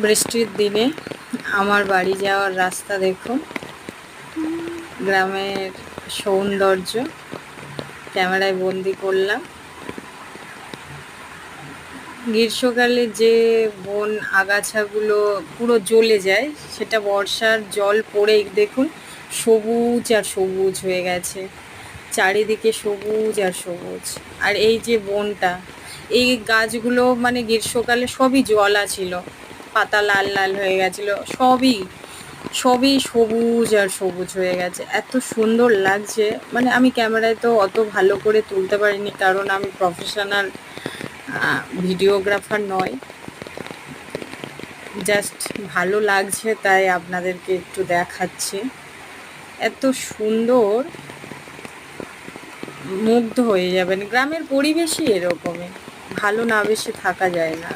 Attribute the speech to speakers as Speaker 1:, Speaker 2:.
Speaker 1: বৃষ্টির দিনে আমার বাড়ি যাওয়ার রাস্তা দেখুন, গ্রামের সৌন্দর্য ক্যামেরায় বন্দি করলাম। গ্রীষ্মকালে যে বন আগাছাগুলো পুরো জ্বলে যায়, সেটা বর্ষার জল পড়ে দেখুন সবুজ আর সবুজ হয়ে গেছে, চারিদিকে সবুজ আর সবুজ। আর এই যে বনটা, এই গাছগুলো মানে গ্রীষ্মকালে সবই জলা ছিল, পাতা লাল লাল হয়ে গেছিল, সবই সবই সবুজ আর সবুজ হয়ে গেছে, এত সুন্দর লাগছে। মানে আমি ক্যামেরায় তো অত ভালো করে তুলতে পারিনি, কারণ আমি প্রফেশনাল ভিডিওগ্রাফার নয়। জাস্ট ভালো লাগছে তাই আপনাদেরকে একটু দেখাচ্ছি। এত সুন্দর, মুগ্ধ হয়ে যাবেন। গ্রামের পরিবেশই এরকমই, ভালো না বেশি থাকা যায় না।